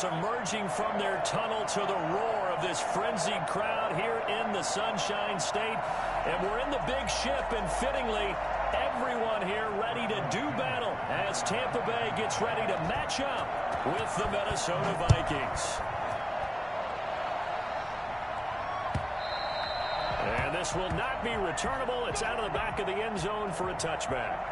players emerging from their tunnel to the roar of this frenzied crowd here in the Sunshine State. And we're in the big ship, and fittingly, everyone here ready to do battle as Tampa Bay gets ready to match up with the Minnesota Vikings. And this will not be returnable. It's out of the back of the end zone for a touchback.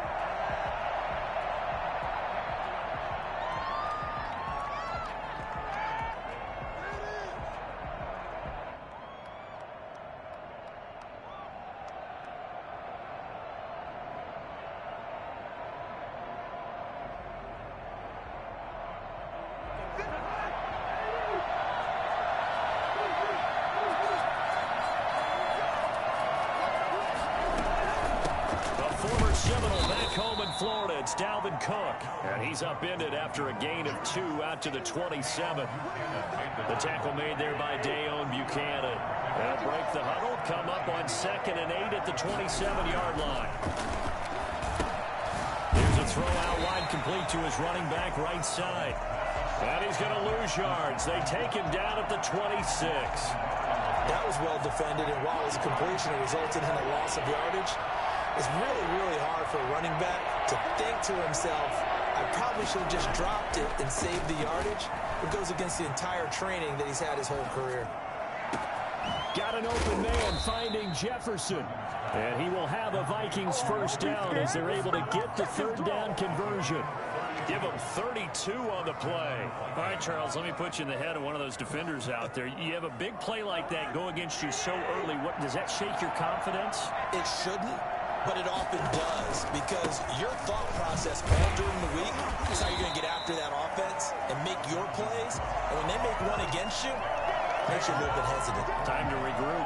It's Dalvin Cook, and he's upended after a gain of 2 out to the 27. The tackle made there by Dayon Buchanan. They'll break the huddle, come up on 2nd and 8 at the 27-yard line. Here's a throw out wide, complete to his running back right side. And he's going to lose yards. They take him down at the 26. That was well defended, and while it was a completion, it resulted in a loss of yardage. It's really, really hard for a running back to think to himself, I probably should have just dropped it and saved the yardage. It goes against the entire training that he's had his whole career. Got an open man finding Jefferson. And he will have a Vikings first down as they're able to get the third down conversion. Give him 32 on the play. All right, Charles, let me put you in the head of one of those defenders out there. You have a big play like that go against you so early. Does that shake your confidence? It shouldn't, but it often does, because your thought process all during the week is how you're going to get after that offense and make your plays. And when they make one against you, it makes you a little bit hesitant. Time to regroup.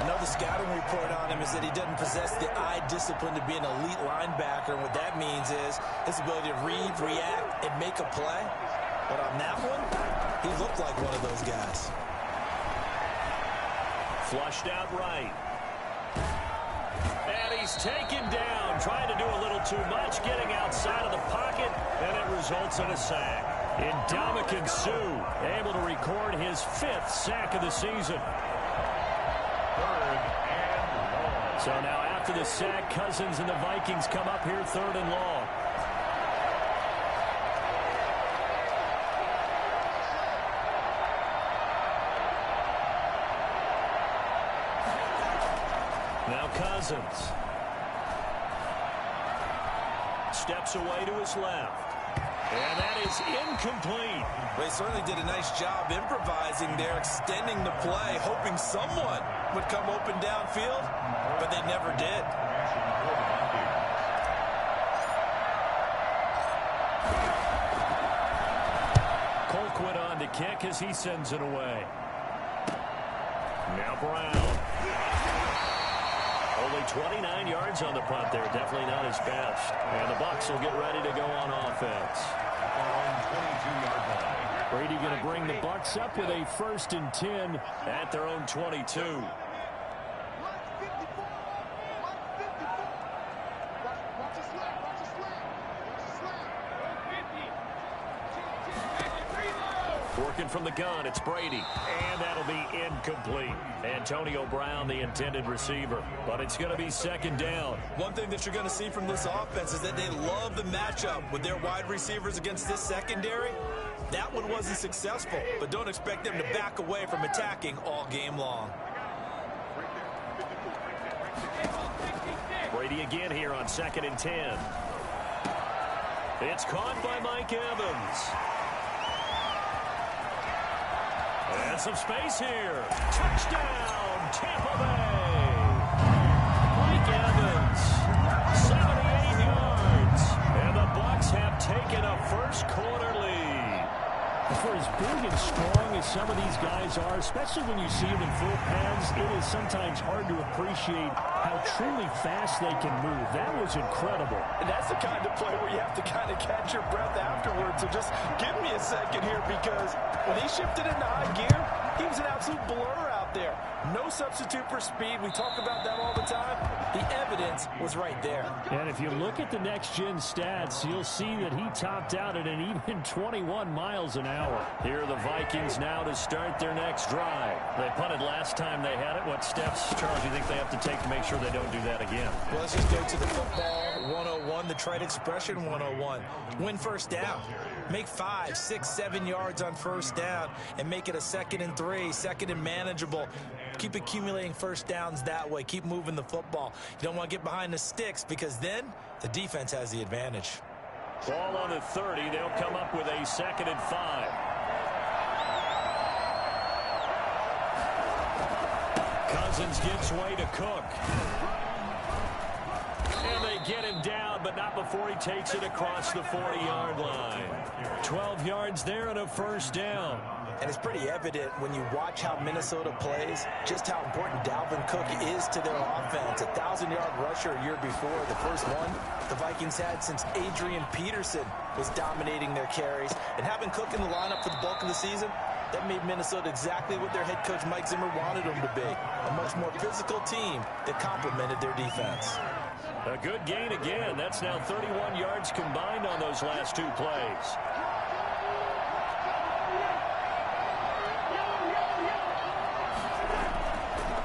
Another scouting report on him is that he doesn't possess the eye discipline to be an elite linebacker. And what that means is his ability to read, react, and make a play. But on that one, he looked like one of those guys. Flushed out right. And he's taken down, trying to do a little too much, getting outside of the pocket, and it results in a sack. Ndamukong Suh able to record his 5th sack of the season. So now after the sack, Cousins and the Vikings come up here 3rd and long. Now Cousins steps away to his left. And that is incomplete. They certainly did a nice job improvising there, extending the play, hoping someone would come open downfield, but they never did. Colquitt on to kick as he sends it away. Now Brown. Only 29 yards on the punt there. Definitely not his best. And the Bucs will get ready to go on offense. Brady going to bring the Bucs up with a 1st and 10 at their own 22. Working from the gun, it's Brady. And that'll be incomplete. Antonio Brown, the intended receiver. But it's going to be 2nd down. One thing that you're going to see from this offense is that they love the matchup with their wide receivers against this secondary. That one wasn't successful, but don't expect them to back away from attacking all game long. Brady again here on 2nd and 10. It's caught by Mike Evans. And some space here. Touchdown, Tampa Bay. Mike Evans, 78 yards. And the Bucs have taken a first-quarter lead. For as big and strong as some of these guys are, especially when you see them in full pads, it is sometimes hard to appreciate how truly fast they can move. That was incredible. And that's the kind of play where you have to kind of catch your breath afterwards. So just give me a second here, because when he shifted into high gear, He was an absolute blur out there. No substitute for speed. We talk about that all the time. The evidence was right there. And if you look at the next-gen stats, you'll see that he topped out at an even 21 miles an hour. Here are the Vikings now to start their next drive. They punted last time they had it. What steps, Charles, do you think they have to take to make sure they don't do that again? Well, let's just go to the football 101, the trite expression 101. Win first down. Make 5, 6, 7 yards on first down and make it a 2nd and 3, 2nd and manageable. Keep accumulating first downs that way. Keep moving the football. You don't want to get behind the sticks because then the defense has the advantage. Ball on the 30. They'll come up with a 2nd and 5. Cousins gives way to Cook. And they get him down, but not before he takes it across the 40-yard line. 12 yards there and a first down. And it's pretty evident when you watch how Minnesota plays, just how important Dalvin Cook is to their offense. 1,000-yard rusher a year before, the first one the Vikings had since Adrian Peterson was dominating their carries. And having Cook in the lineup for the bulk of the season, that made Minnesota exactly what their head coach Mike Zimmer wanted them to be. A much more physical team that complemented their defense. A good gain again. That's now 31 yards combined on those last 2 plays.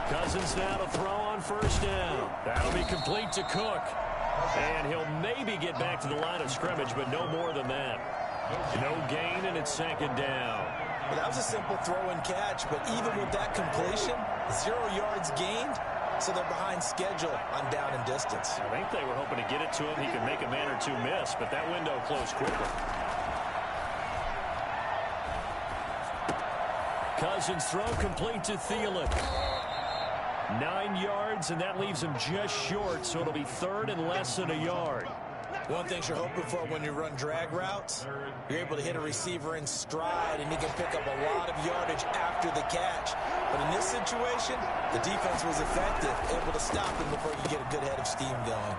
Cousins now to throw on first down. That'll be complete to Cook. And he'll maybe get back to the line of scrimmage, but no more than that. No gain, and it's 2nd down. Well, that was a simple throw and catch, but even with that completion, 0 yards gained, so they're behind schedule on down and distance. I think they were hoping to get it to him. He could make a man or two miss, but that window closed quickly. Cousins throw complete to Thielen. 9 yards, and that leaves him just short, so it'll be 3rd and less than a yard. One thing you're hoping for when you run drag routes, you're able to hit a receiver in stride, and he can pick up a lot of yardage after the catch. But in this situation, the defense was effective, able to stop him before you get a good head of steam going.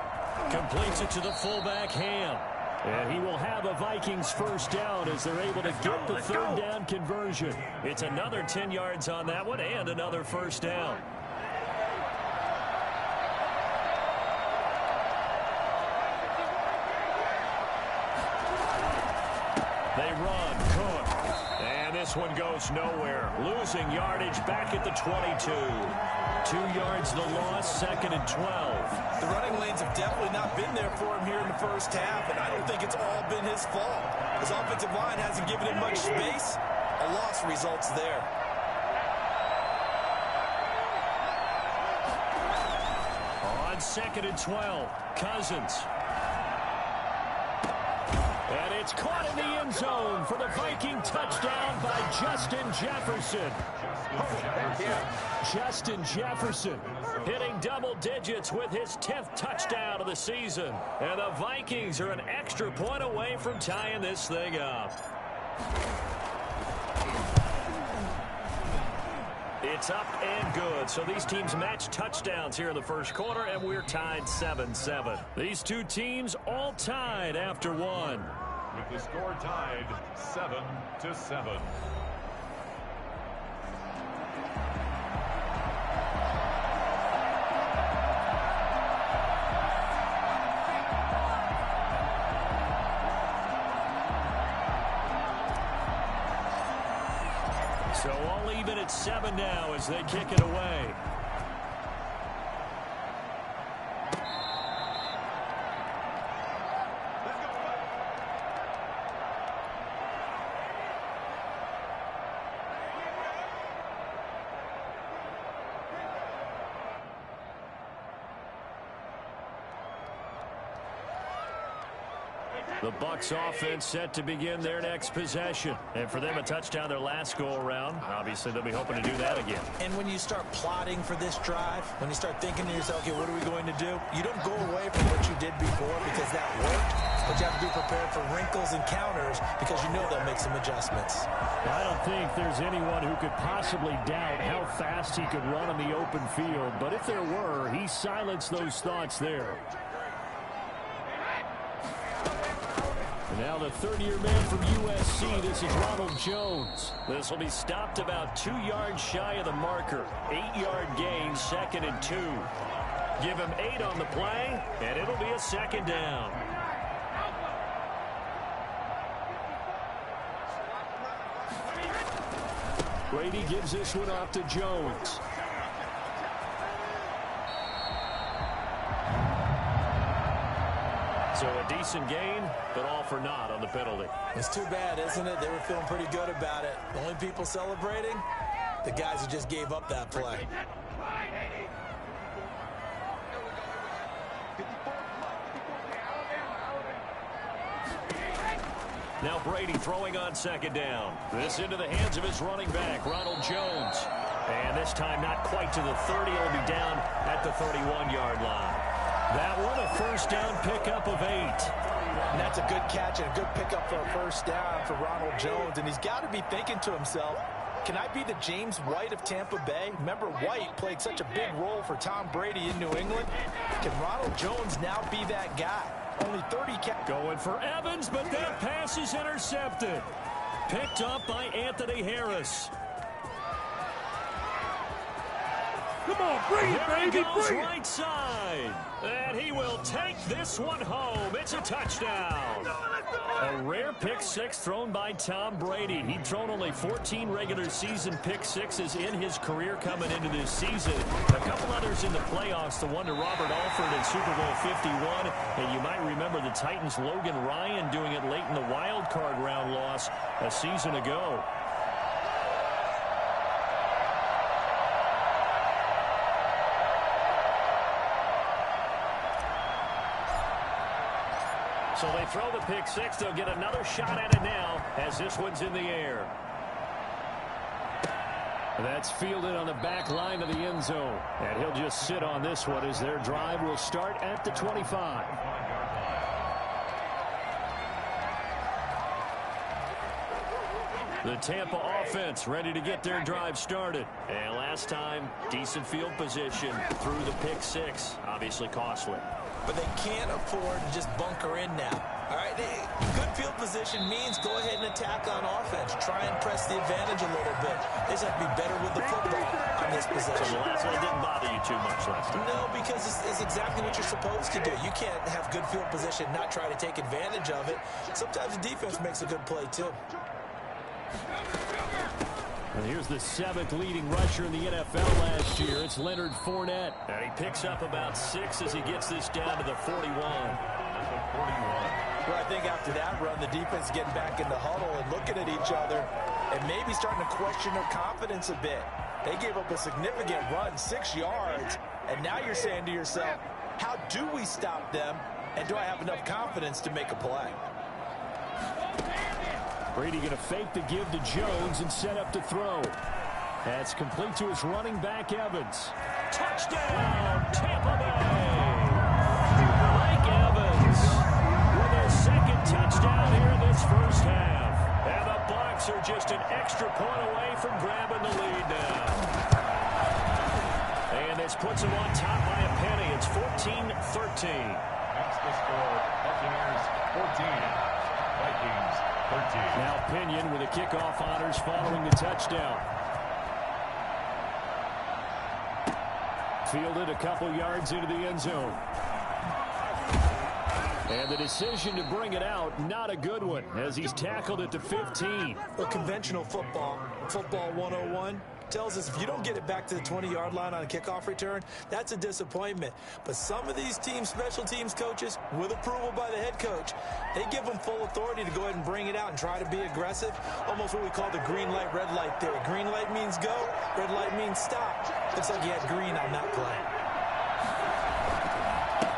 Completes it to the fullback, Ham. And he will have a Vikings first down as they're able to get the 3rd down conversion. It's another 10 yards on that one and another first down. They run, Cook, and this one goes nowhere. Losing yardage back at the 22. 2 yards the loss, 2nd and 12. The running lanes have definitely not been there for him here in the first half, and I don't think it's all been his fault. His offensive line hasn't given him much space. A loss results there. On 2nd and 12, Cousins. And it's caught in the end zone for the Viking touchdown by Justin Jefferson. Justin Jefferson hitting double digits with his 10th touchdown of the season. And the Vikings are an extra point away from tying this thing up. It's up and good. So these teams match touchdowns here in the first quarter, and we're tied 7-7. These two teams all tied after one. With the score tied 7-7. So all even at 7 now as they kick it away. The Bucs offense set to begin their next possession. And for them, a touchdown their last go-around. Obviously, they'll be hoping to do that again. And when you start plotting for this drive, when you start thinking to yourself, okay, what are we going to do? You don't go away from what you did before because that worked. But you have to be prepared for wrinkles and counters because you know they'll make some adjustments. I don't think there's anyone who could possibly doubt how fast he could run on the open field. But if there were, he silenced those thoughts there. Now the third-year man from USC, this is Ronald Jones. This will be stopped about 2 yards shy of the marker. 8-yard gain, 2nd and 2. Give him 8 on the play, and it'll be a 2nd down. Brady gives this one off to Jones. So a decent gain, but all for naught on the penalty. It's too bad, isn't it? They were feeling pretty good about it. The only people celebrating, the guys who just gave up that play. Now Brady throwing on 2nd down. This into the hands of his running back, Ronald Jones. And this time not quite to the 30. It'll be down at the 31-yard line. That one a 1st down pickup of 8. And that's a good catch and a good pickup for a 1st down for Ronald Jones. And he's got to be thinking to himself, can I be the James White of Tampa Bay? Remember, White played such a big role for Tom Brady in New England. Can Ronald Jones now be that guy? Only 30 Going for Evans, but that pass is intercepted. Picked up by Anthony Harris. Come on, bring it, baby, bring it. Right side. And he will take this one home. It's a touchdown. A rare pick 6 thrown by Tom Brady. He'd thrown only 14 regular season pick 6s in his career coming into this season. A couple others in the playoffs, the one to Robert Alford in Super Bowl 51. And you might remember the Titans' Logan Ryan doing it late in the wild card round loss a season ago. So they throw the pick 6. They'll get another shot at it now as this one's in the air. That's fielded on the back line of the end zone. And he'll just sit on this one as their drive will start at the 25. The Tampa offense ready to get their drive started. And last time, decent field position through the pick 6. Obviously costly. But they can't afford to just bunker in now. All right, good field position means go ahead and attack on offense. Try and press the advantage a little bit. They just have to be better with the football on this possession. So the last one didn't bother you too much last time. No, because it's exactly what you're supposed to do. You can't have good field position, not try to take advantage of it. Sometimes the defense makes a good play, too. And here's the 7th leading rusher in the NFL last year. It's Leonard Fournette. And he picks up about 6 as he gets this down to the 41. Well, I think after that run, the defense getting back in the huddle and looking at each other and maybe starting to question their confidence a bit. They gave up a significant run, 6 yards, and now you're saying to yourself, how do we stop them, and do I have enough confidence to make a play? Brady going to fake the give to Jones and set up to throw. That's complete to his running back, Evans. Touchdown, Tampa Bay! Mike Evans with his 2nd touchdown here in this first half. And the Bucs are just an extra point away from grabbing the lead now. And this puts them on top by a penny. It's 14-13. That's the score. Buccaneers 14. Vikings 13. Now Pinion with the kickoff honors following the touchdown. Fielded a couple yards into the end zone. And the decision to bring it out, not a good one, as he's tackled at the 15. Well, conventional football 101, tells us if you don't get it back to the 20-yard line on a kickoff return, that's a disappointment. But some of these teams, special teams coaches, with approval by the head coach, they give them full authority to go ahead and bring it out and try to be aggressive. Almost what we call the green light, red light theory. Green light means go, red light means stop. Looks like he had green on that play.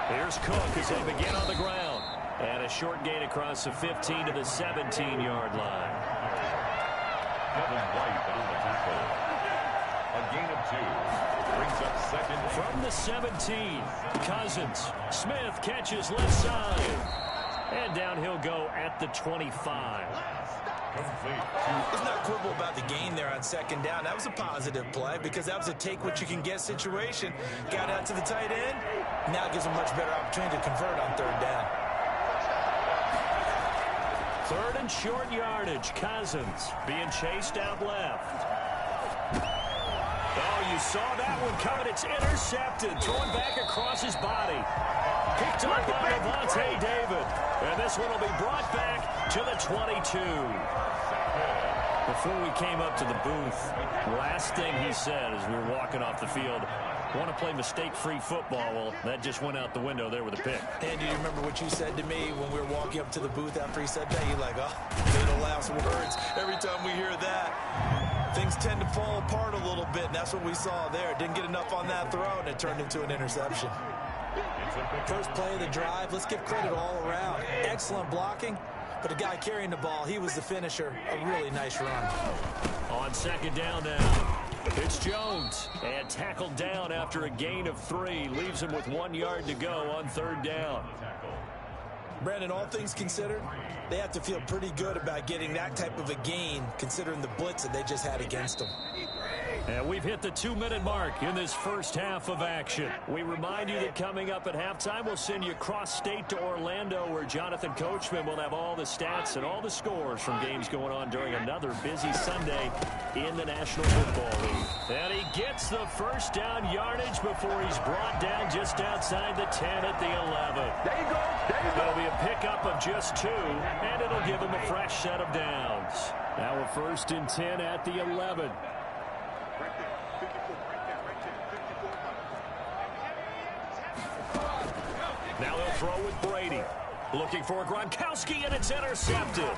Here's Cook as they begin on the ground. And a short gain across the 15 to the 17-yard line. Kevin White on the tackle. A gain of 2. Brings up 2nd. From the 17, Cousins. Smith catches left side. And down he'll go at the 25. There's not quibble about the gain there on 2nd down. That was a positive play because that was a take-what-you-can-get situation. Got out to the tight end. Now gives him a much better opportunity to convert on 3rd down. Third and short yardage. Cousins being chased out left. Oh, you saw that one coming. It's intercepted. Throwing back across his body. Picked up by Levante David. And this one will be brought back to the 22. Before we came up to the booth, last thing he said as we were walking off the field, want to play mistake-free football. Well, that just went out the window there with a pick. And do you remember what you said to me when we were walking up to the booth after he said that? You're like, oh, little last words. Every time we hear that, things tend to fall apart a little bit, and that's what we saw there. Didn't get enough on that throw, and it turned into an interception. First play of the drive, let's give credit all around. Excellent blocking, but the guy carrying the ball, he was the finisher. A really nice run. On second down now, it's Jones. And tackled down after a gain of 3. Leaves him with 1 yard to go on third down. Brandon, all things considered, they have to feel pretty good about getting that type of a gain considering the blitz that they just had against them. And we've hit the 2-minute mark in this first half of action. We remind you that coming up at halftime, we'll send you cross-state to Orlando, where Jonathan Coachman will have all the stats and all the scores from games going on during another busy Sunday in the National Football League. And he gets the first down yardage before he's brought down just outside the 10 at the 11. There you go. There you go. It'll be a pickup of just 2, and it'll give him a fresh set of downs. Now a 1st and 10 at the 11. Now he'll throw with Brady. Looking for Gronkowski, and it's intercepted.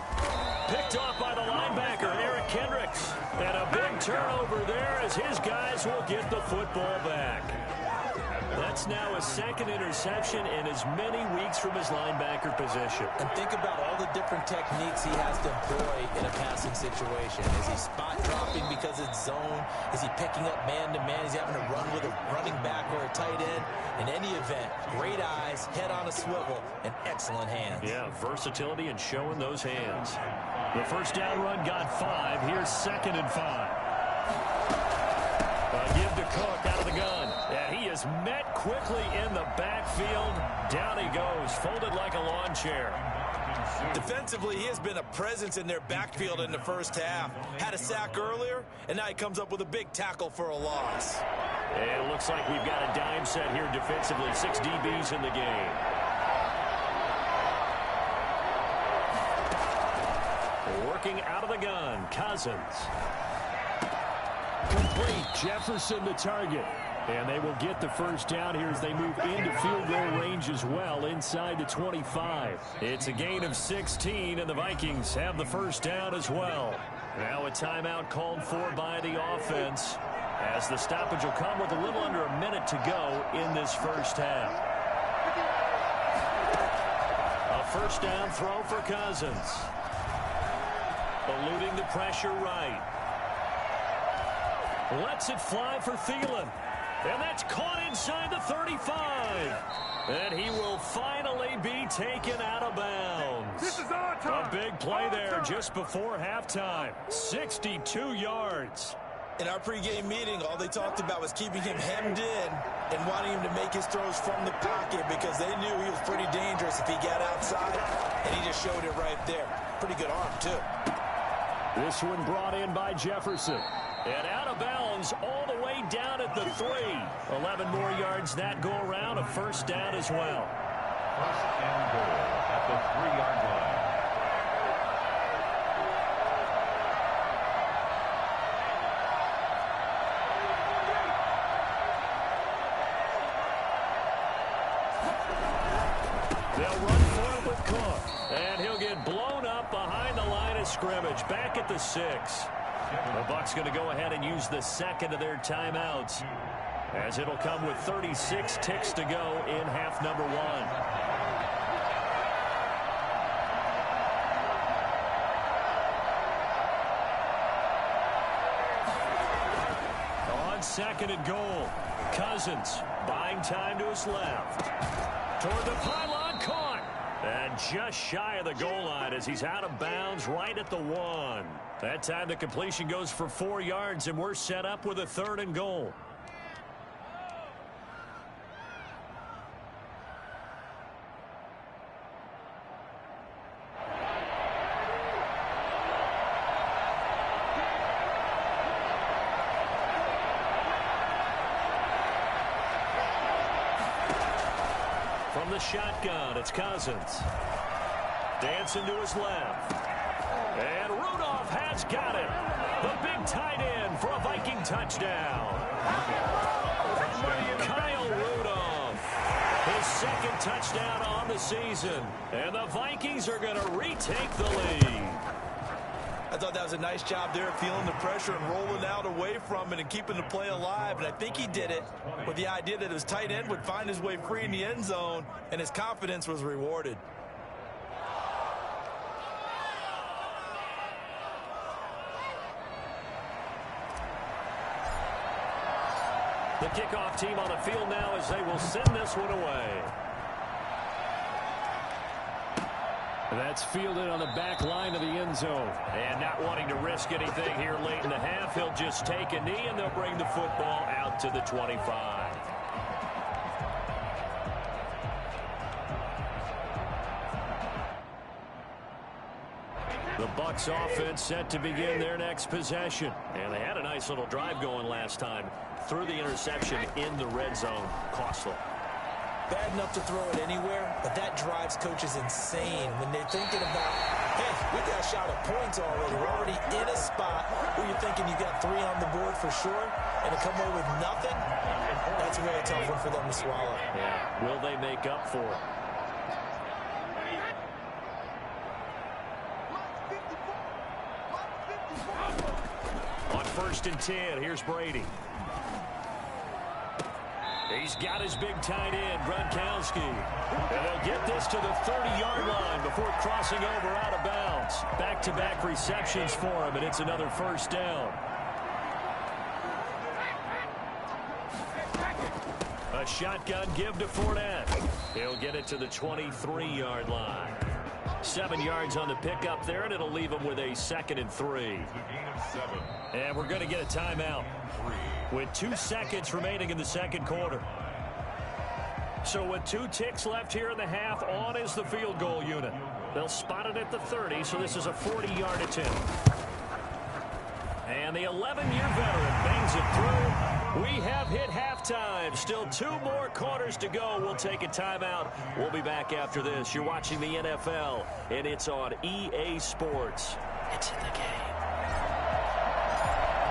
Picked off by the linebacker, Eric Kendricks. And a big turnover there as his guys will get the football back. That's now a 2nd interception in as many weeks from his linebacker position. And think about all the different techniques he has to employ in a passing situation. Is he spot dropping because it's zone? Is he picking up man-to-man? Is he having to run with a running back or a tight end? In any event, great eyes, head on a swivel, and excellent hands. Yeah, versatility and showing those hands. The first down run got 5. Here's 2nd and 5. Give to Cook out of the gun. And he is met quickly in the backfield. Down he goes, folded like a lawn chair. Defensively, he has been a presence in their backfield in the first half. Had a sack earlier, and now he comes up with a big tackle for a loss. And it looks like we've got a dime set here defensively. 6 DBs in the game. Working out of the gun, Cousins. Complete. Jefferson the target. And they will get the first down here as they move into field goal range as well inside the 25. It's a gain of 16, and the Vikings have the first down as well. Now a timeout called for by the offense as the stoppage will come with a little under a minute to go in this first half. A first down throw for Cousins. Eluding the pressure right. Lets it fly for Thielen. And that's caught inside the 35. And he will finally be taken out of bounds. This is our time. A big play there just before halftime. 62 yards. In our pregame meeting, all they talked about was keeping him hemmed in and wanting him to make his throws from the pocket because they knew he was pretty dangerous if he got outside, and he just showed it right there. Pretty good arm, too. This one brought in by Jefferson. And out of bounds all the way down at the 3. 11 more yards that go around. A first down as well. 1st and goal at the 3-yard line. They'll run for it with Cook. And he'll get blown up behind the line of scrimmage. Back at the 6. The Bucs going to go ahead and use the 2nd of their timeouts, as it'll come with 36 ticks to go in half number 1. On 2nd and goal, Cousins buying time to his left. Toward the pylon, caught. And just shy of the goal line as he's out of bounds right at the 1. That time the completion goes for 4 yards, and we're set up with a 3rd and goal. From the shotgun, it's Cousins. Dancing to his left. And Rudolph has got it. The big tight end for a Viking touchdown. Kyle Rudolph. His second touchdown on the season. And the Vikings are going to retake the lead. I thought that was a nice job there, feeling the pressure and rolling out away from it and keeping the play alive. And I think he did it with the idea that his tight end would find his way free in the end zone, and his confidence was rewarded. The kickoff team on the field now as they will send this one away. That's fielded on the back line of the end zone. And not wanting to risk anything here late in the half, he'll just take a knee and they'll bring the football out to the 25. The Bucs offense set to begin their next possession. And they had a nice little drive going last time. Threw the interception in the red zone. Costly. Bad enough to throw it anywhere, but that drives coaches insane when they're thinking about, hey, we got a shot at points already. We're already in a spot where you're thinking you got 3 on the board for sure, and to come away with nothing, that's a very tough one for them to swallow. Yeah. Will they make up for it? On 1st and 10, here's Brady. He's got his big tight end, Gronkowski. And they'll get this to the 30-yard line before crossing over out of bounds. Back-to-back receptions for him, and it's another first down. A shotgun give to Fournette. He'll get it to the 23-yard line. 7 yards on the pickup there, and it'll leave him with a 2nd and 3. And we're going to get a timeout with 2 seconds remaining in the second quarter. So with 2 ticks left here in the half, on is the field goal unit. They'll spot it at the 30, so this is a 40-yard attempt. And the 11-year veteran bangs it through. We have hit halftime. Still 2 more quarters to go. We'll take a timeout. We'll be back after this. You're watching the NFL, and it's on EA Sports. It's in the game.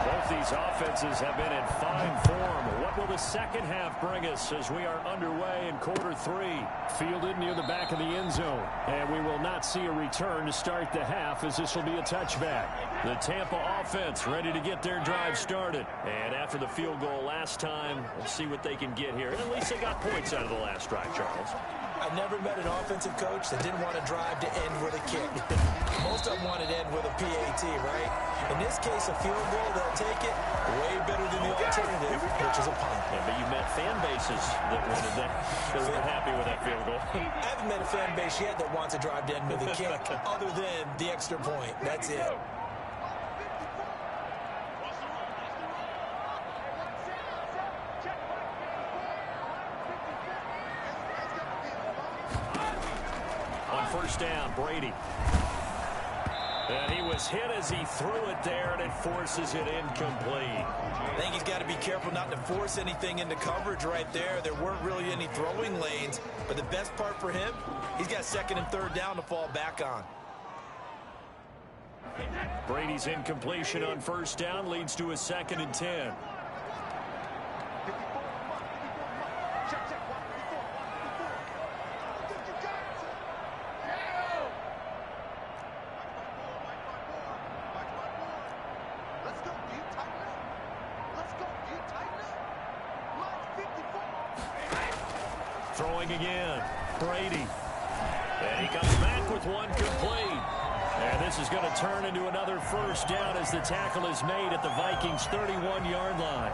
Both these offenses have been in fine form. What will the second half bring us as we are underway in quarter 3? Fielded near the back of the end zone. And we will not see a return to start the half, as this will be a touchback. The Tampa offense ready to get their drive started. And after the field goal last time, we'll see what they can get here. And at least they got points out of the last drive, Charles. I've never met an offensive coach that didn't want to drive to end with a kick. Most of them wanted to end with a PAT, right? In this case, a field goal, they'll take it way better than the alternative, which is a punt. Yeah, but you met fan bases that wanted that. They were happy with that field goal. I haven't met a fan base yet that wants to drive to end with a kick other than the extra point. That's it. On 1st down, Brady. And he was hit as he threw it there, and it forces it incomplete. I think he's got to be careful not to force anything into coverage right there. There weren't really any throwing lanes, but the best part for him, he's got 2nd and 3rd down to fall back on. Brady's incompletion on 1st down leads to a 2nd and 10. Throwing again, Brady. And he comes back with one complete. And this is going to turn into another first down as the tackle is made at the Vikings' 31-yard line.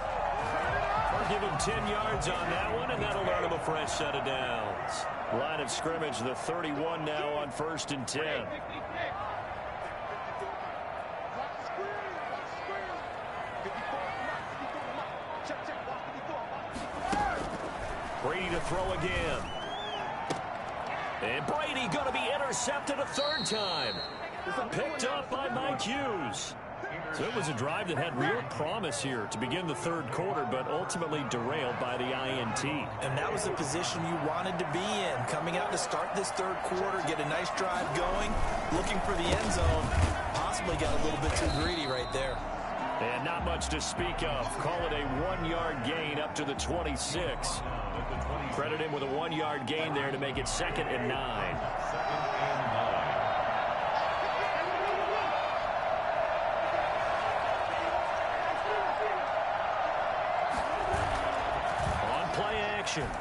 We'll give him 10 yards on that one, and that'll earn him a fresh set of downs. Line of scrimmage, the 31 now on 1st and 10. Brady to throw again. And Brady going to be intercepted a 3rd time. Picked up by Mike Hughes. So it was a drive that had real promise here to begin the third quarter, but ultimately derailed by the INT. And that was the position you wanted to be in. Coming out to start this third quarter, get a nice drive going, looking for the end zone. Possibly got a little bit too greedy right there. And not much to speak of. Call it a 1-yard gain up to the 26. Credit him with a 1-yard gain there to make it 2nd and 9.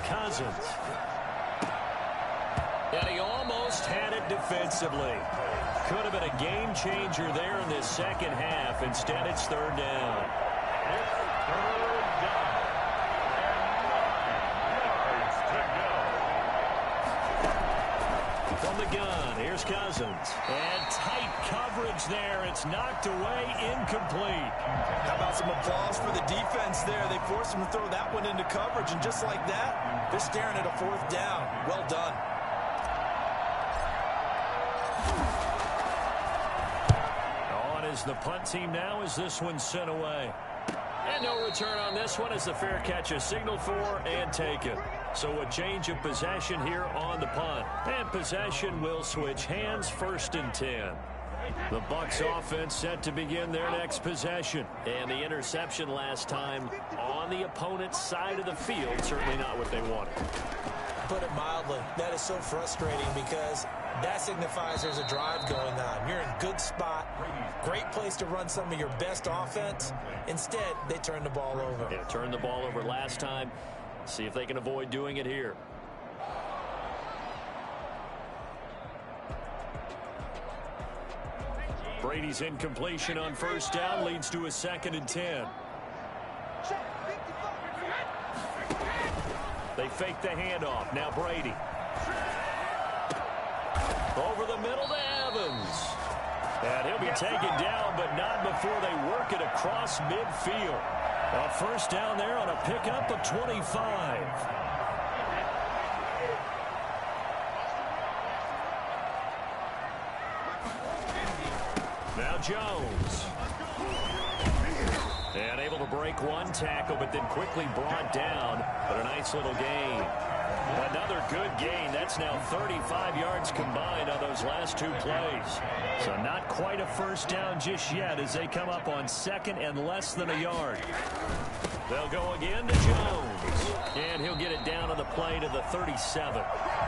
Cousins. And he almost had it defensively. Could have been a game changer there in this second half. Instead, it's 3rd down. From the gun, here's Cousins. And tight coverage there. It's knocked away, incomplete. How about some applause for the defense there? They forced him to throw that one into coverage, and just like that, they're staring at a 4th down. Well done. On is the punt team now as this one's sent away. And no return on this one as the fair catch is signaled for and taken. So a change of possession here on the punt. And possession will switch hands, 1st and 10. The Bucs offense set to begin their next possession. And the interception last time on the opponent's side of the field, certainly not what they wanted. Put it mildly, that is so frustrating because that signifies there's a drive going on. You're in a good spot, great place to run some of your best offense. Instead, they turn the ball over. Yeah, turned the ball over last time. See if they can avoid doing it here. Brady's incompletion on 1st down leads to a 2nd and 10. They fake the handoff. Now Brady. Over the middle to Evans. And he'll be taken down, but not before they work it across midfield. A 1st down there on a pickup of 25. Now Jones. And able to break one tackle, but then quickly brought down. But a nice little gain. Another good gain. That's now 35 yards combined on those last 2 plays. So not quite a 1st down just yet as they come up on 2nd and less than a yard. They'll go again to Jones. And he'll get it down on the play to the 37.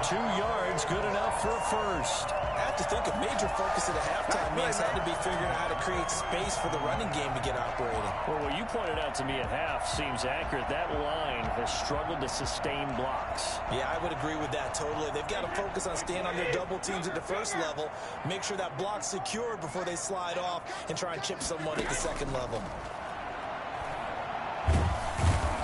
2 yards, good enough for a 1st. I have to think a major focus at the halftime means had to be figuring out how to create space for the running game to get operating. Well, what you pointed out to me at half seems accurate. That line has struggled to sustain blocks. Yeah, I would agree with that totally. They've got to focus on staying on their double teams at the 1st level, make sure that block's secured before they slide off and try and chip someone at the 2nd level.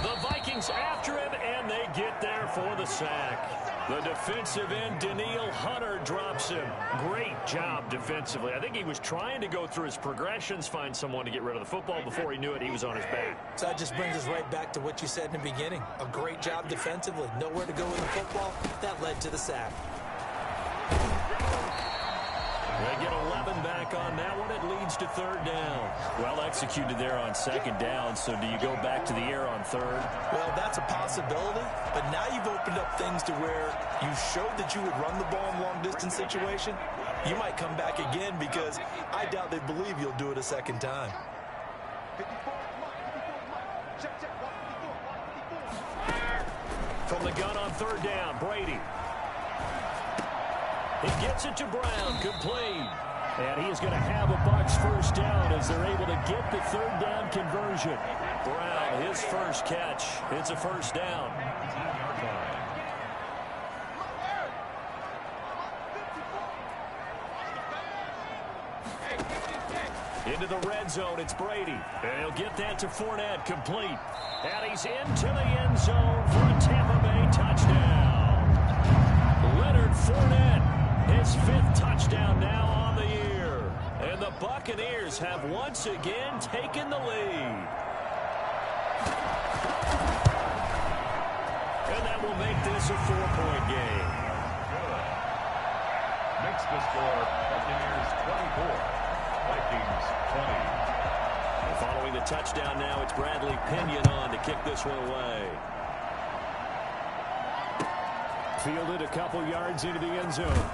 The Vikings after him, and they get there for the sack. The defensive end, Daniil Hunter, drops him. Great job defensively. I think he was trying to go through his progressions, find someone to get rid of the football. Before he knew it, he was on his back. So that just brings us right back to what you said in the beginning. A great job defensively. Nowhere to go with the football. That led to the sack. They get 11 back on that one. It leads to 3rd down. Well executed there on 2nd down. So do you go back to the air on 3rd? Well, that's a possibility. But now you've opened up things to where you showed that you would run the ball in long-distance situation. You might come back again because I doubt they believe you'll do it a 2nd time. From the gun on 3rd down, Brady. He gets it to Brown, complete. And he is going to have a Bucs 1st down as they're able to get the 3rd down conversion. Brown, his 1st catch. It's a 1st down. Into the red zone, it's Brady. And he'll get that to Fournette, complete. And he's into the end zone for a Tampa Bay touchdown. Leonard Fournette, his 5th touchdown now on the year. And the Buccaneers have once again taken the lead. And that will make this a 4-point game. Makes the score Buccaneers 24, Vikings 20. a touchdown now. It's Bradley Pinion on to kick this one away. Fielded a couple yards into the end zone.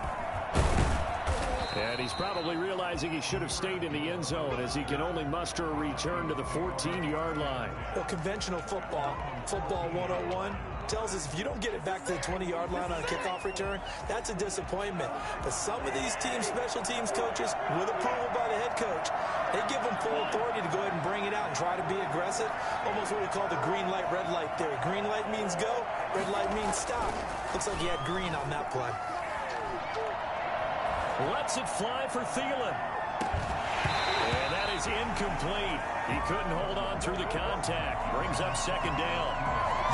And he's probably realizing he should have stayed in the end zone as he can only muster a return to the 14-yard line. Well, conventional football 101, tells us if you don't get it back to the 20-yard line on a kickoff return, that's a disappointment. But some of these teams, special teams coaches, with approval by the head coach, they give them full authority to go ahead and bring it out and try to be aggressive. Almost what we call the green light, red light theory. Green light means go, red light means stop. Looks like he had green on that play. Lets it fly for Thielen. And that is incomplete. He couldn't hold on through the contact. Brings up second down.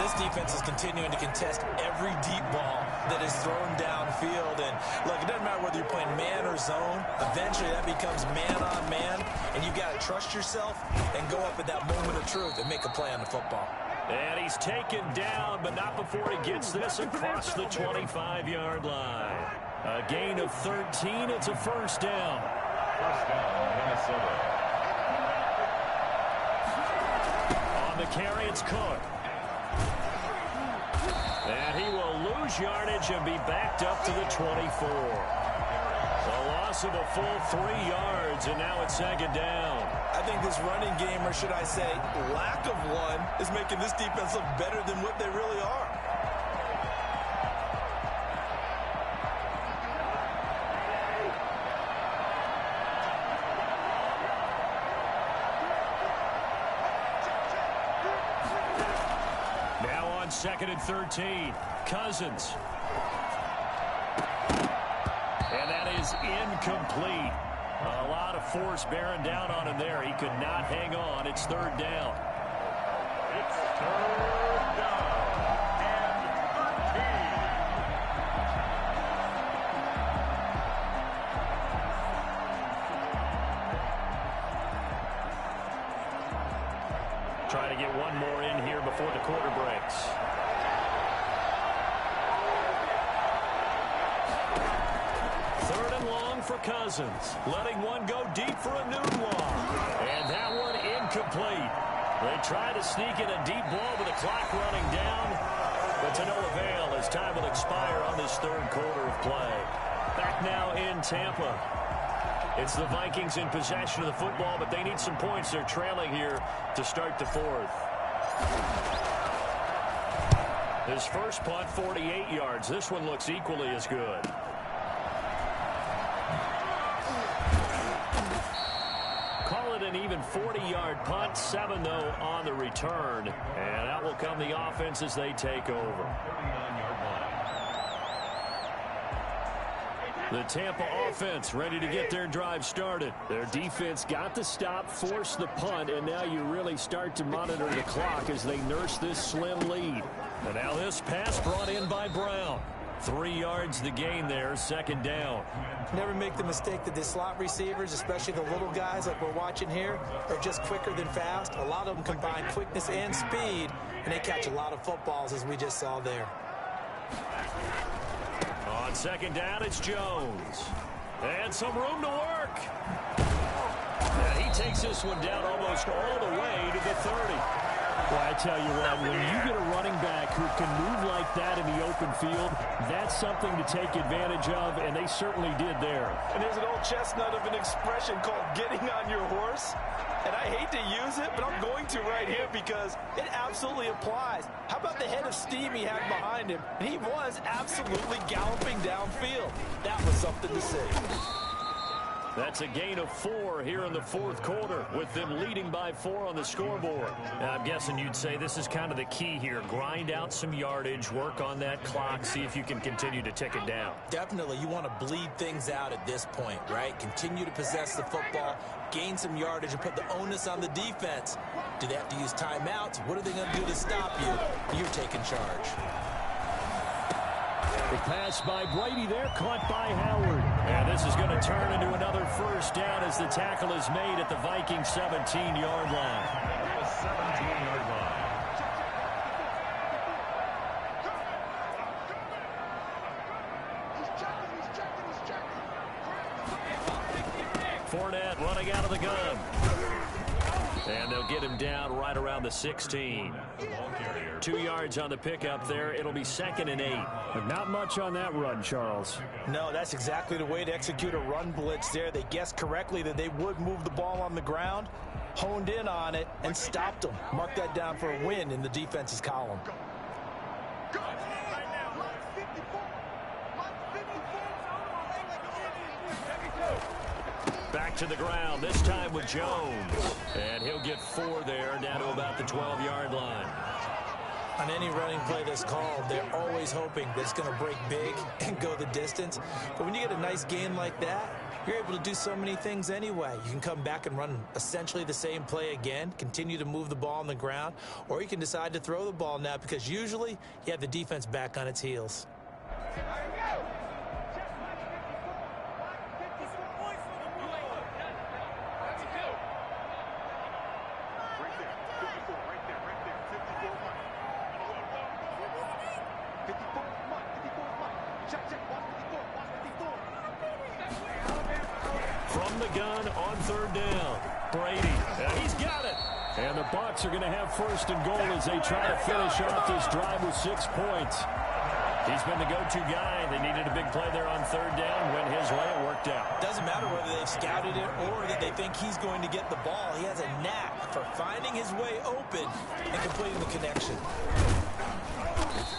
This defense is continuing to contest every deep ball that is thrown downfield. And look, it doesn't matter whether you're playing man or zone. Eventually that becomes man on man. And you've got to trust yourself and go up at that moment of truth and make a play on the football. And he's taken down, but not before he gets this across the 25-yard line. A gain of 13. It's a first down. First down, Minnesota. On the carry, it's Cook. And he will lose yardage and be backed up to the 24. A loss of a full 3 yards, and now it's second down. I think this running game, or should I say lack of one, is making this defense look better than what they really are. Now on 2nd and 13, Cousins. And that is incomplete. A lot of force bearing down on him there. He could not hang on. It's third down. It's third down and 13. Try to get one more in here before the quarter breaks. Third and long for Cousins. Letting one go deep for a new one. And that one incomplete. They try to sneak in a deep ball with the clock running down. But to no avail as time will expire on this third quarter of play. Back now in Tampa. It's the Vikings in possession of the football, but they need some points. They're trailing here to start the fourth. His first punt, 48 yards. This one looks equally as good. Call it an even 40-yard punt. 7, though, on the return. And out will come the offense as they take over. 39-yard line. The Tampa offense ready to get their drive started. Their defense got the stop, forced the punt, and now you really start to monitor the clock as they nurse this slim lead. And now this pass brought in by Brown. 3 yards the gain there, second down. Never make the mistake that the slot receivers, especially the little guys like we're watching here, are just quicker than fast. A lot of them combine quickness and speed, and they catch a lot of footballs, as we just saw there. On second down, it's Jones. And some room to work. And he takes this one down almost all the way to the 30. Well, I tell you what, when you get a running back who can move like that in the open field, that's something to take advantage of, and they certainly did there. And there's an old chestnut of an expression called getting on your horse. And I hate to use it, but I'm going to right here because it absolutely applies. How about the head of steam he had behind him? And he was absolutely galloping downfield. That was something to see. That's a gain of 4 here in the fourth quarter with them leading by 4 on the scoreboard. Now, I'm guessing you'd say this is kind of the key here. Grind out some yardage, work on that clock, see if you can continue to tick it down. Definitely, you want to bleed things out at this point, right? Continue to possess the football, gain some yardage, and put the onus on the defense. Do they have to use timeouts? What are they going to do to stop you? You're taking charge. The pass by Brady there, caught by Howard. And this is going to turn into another first down as the tackle is made at the Vikings 17-yard line. The 17-yard line. Fournette running out of the gun. And they'll get him down right around the 16. 2 yards on the pickup there. It'll be 2nd and 8. But not much on that run, Charles. No, that's exactly the way to execute a run blitz there. They guessed correctly that they would move the ball on the ground, honed in on it, and stopped them. Mark that down for a win in the defense's column. Back to the ground, this time with Jones. And he'll get 4 there, down to about the 12-yard line. On any running play that's called, they're always hoping that it's going to break big and go the distance. But when you get a nice gain like that, you're able to do so many things anyway. You can come back and run essentially the same play again, continue to move the ball on the ground, or you can decide to throw the ball now because usually you have the defense back on its heels. From the gun on 3rd down. Brady, he's got it. And the Bucs are going to have 1st and goal as they try to finish off this drive with 6 points. He's been the go-to guy. They needed a big play there on 3rd down. Went his way. It worked out. Doesn't matter whether they've scouted it or that they think he's going to get the ball. He has a knack for finding his way open and completing the connection.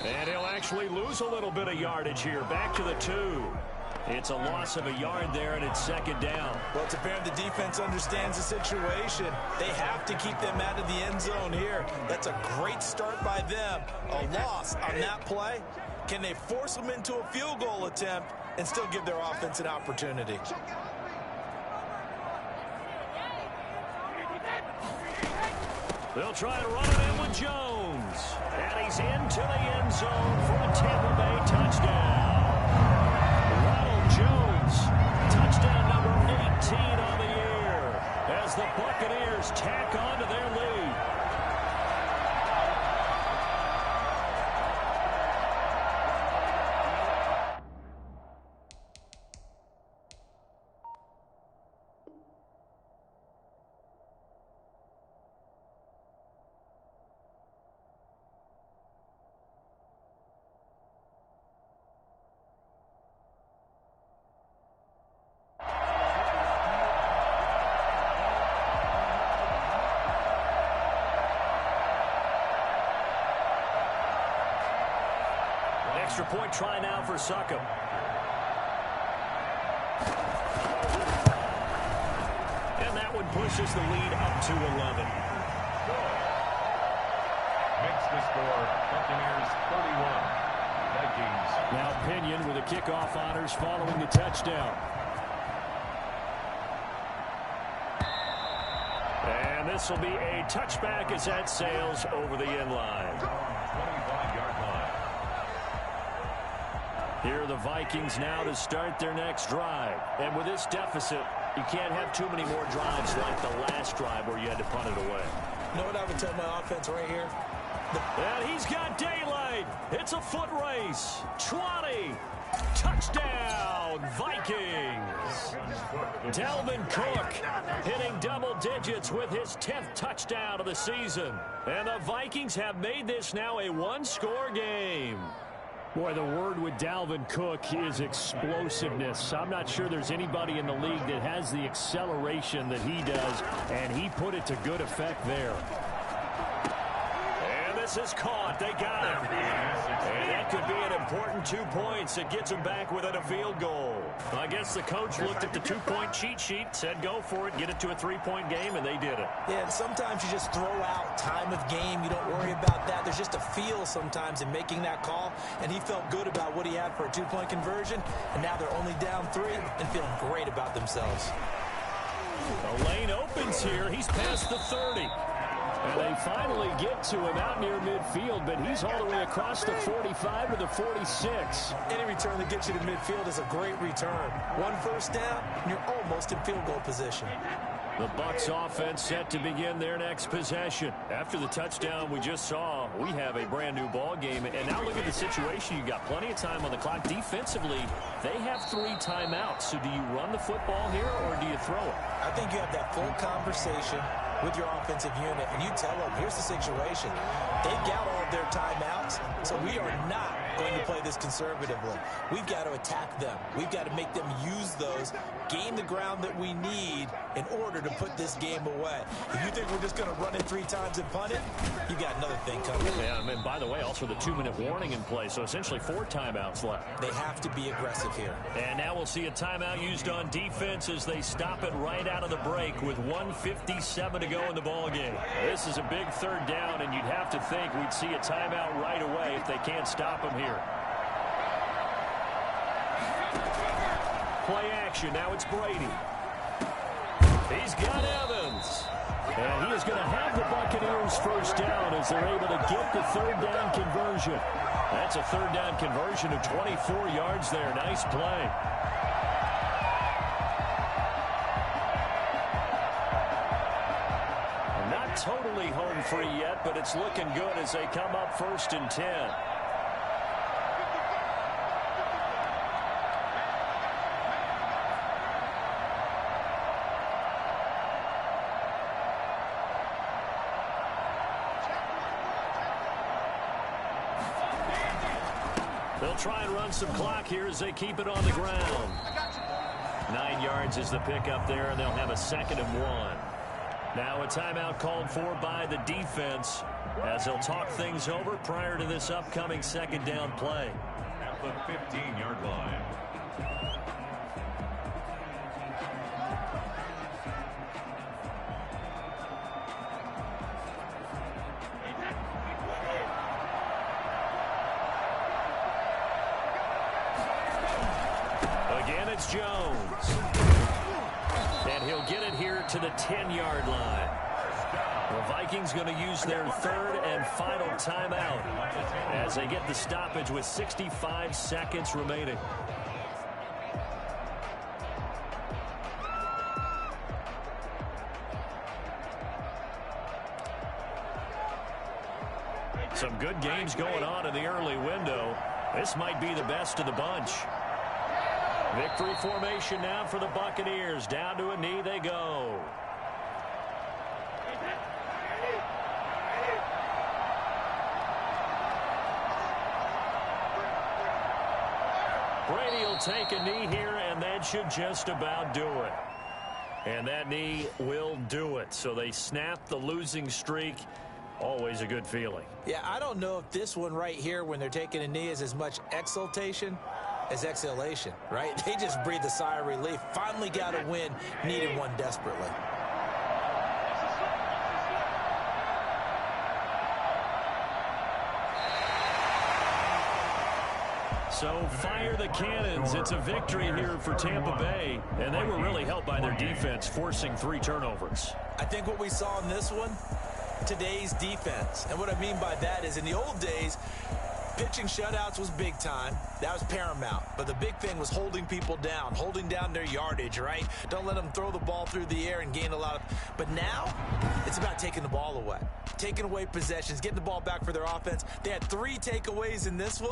And he'll actually lose a little bit of yardage here. Back to the 2. It's a loss of a yard there, and it's 2nd down. Well, it's apparent the defense understands the situation. They have to keep them out of the end zone here. That's a great start by them. A loss on that play. Can they force them into a field goal attempt and still give their offense an opportunity? They'll try to run it in with Jones. And he's into the end zone for a Tampa Bay touchdown. Jones, touchdown number 18 on the year as the Buccaneers tack on to their lead. Extra point try now for Succop. And that one pushes the lead up to 11. Makes the score Buccaneers 31. Vikings. Now Pinion with the kickoff honors following the touchdown. And this will be a touchback as that sails over the end line. 25-yard line. Here are the Vikings now to start their next drive. And with this deficit, you can't have too many more drives like the last drive where you had to punt it away. You know what I would tell my offense right here? And he's got daylight. It's a foot race. 20. Touchdown, Vikings. Dalvin Cook hitting double digits with his 10th touchdown of the season. And the Vikings have made this now a one-score game. Boy, the word with Dalvin Cook is explosiveness. I'm not sure there's anybody in the league that has the acceleration that he does, and he put it to good effect there. And this is caught. They got it. And that could be an important 2 points. It gets them back within a field goal. I guess the coach looked at the 2-point cheat sheet, said go for it, get it to a 3-point game, and they did it. Yeah, and sometimes you just throw out time of game. You don't worry about that. There's just a feel sometimes in making that call, and he felt good about what he had for a 2-point conversion, and now they're only down 3 and feeling great about themselves. The lane opens here. He's past the 30. And they finally get to him out near midfield, but he's all the way across the 45 to the 46. Any return that gets you to midfield is a great return. 1 first down, and you're almost in field goal position. The Bucs offense set to begin their next possession. After the touchdown we just saw, we have a brand new ball game. And now look at the situation. You've got plenty of time on the clock. Defensively, they have 3 timeouts. So do you run the football here or do you throw it? I think you have that full conversation with your offensive unit, and you tell them, here's the situation. They've got all of their timeouts, so we are not going to play this conservatively. We've got to attack them. We've got to make them use those, gain the ground that we need in order to put this game away. If you think we're just going to run it 3 times and punt it, you got another thing coming. Yeah, and by the way, also the 2-minute warning in play, so essentially 4 timeouts left. They have to be aggressive here. And now we'll see a timeout used on defense as they stop it right out of the break with 1:57 to go in the ballgame. This is a big 3rd down, and you'd have to think we'd see a timeout right away if they can't stop him here. Play action. Now it's Brady. He's got Evans. And he is going to have the Buccaneers first down as they're able to get the 3rd down conversion. That's a 3rd down conversion of 24 yards there. Nice play. Not totally home free yet, but it's looking good as they come up 1st and 10. They'll try and run some clock here as they keep it on the ground. 9 yards is the pickup there, and they'll have a 2nd and 1. Now a timeout called for by the defense as they'll talk things over prior to this upcoming 2nd down play. At the 15-yard line. Again, it's Jones. And he'll get it here to the 10-yard line. The Vikings going to use their 3rd and final timeout as they get the stoppage with 65 seconds remaining. Some good games going on in the early window. This might be the best of the bunch. Victory formation now for the Buccaneers. Down to a knee they go. Brady will take a knee here, and that should just about do it. And that knee will do it. So they snap the losing streak. Always a good feeling. Yeah, I don't know if this one right here when they're taking a knee is as much exultation as exhalation, right? They just breathe a sigh of relief. Finally got a win, needed one desperately. So fire the cannons. It's a victory here for Tampa Bay, and they were really helped by their defense, forcing 3 turnovers. I think what we saw in this one, today's defense. And what I mean by that is in the old days, pitching shutouts was big time. That was paramount. But the big thing was holding people down, holding down their yardage, right? Don't let them throw the ball through the air and gain a lot of... But now, it's about taking the ball away. Taking away possessions, getting the ball back for their offense. They had 3 takeaways in this one.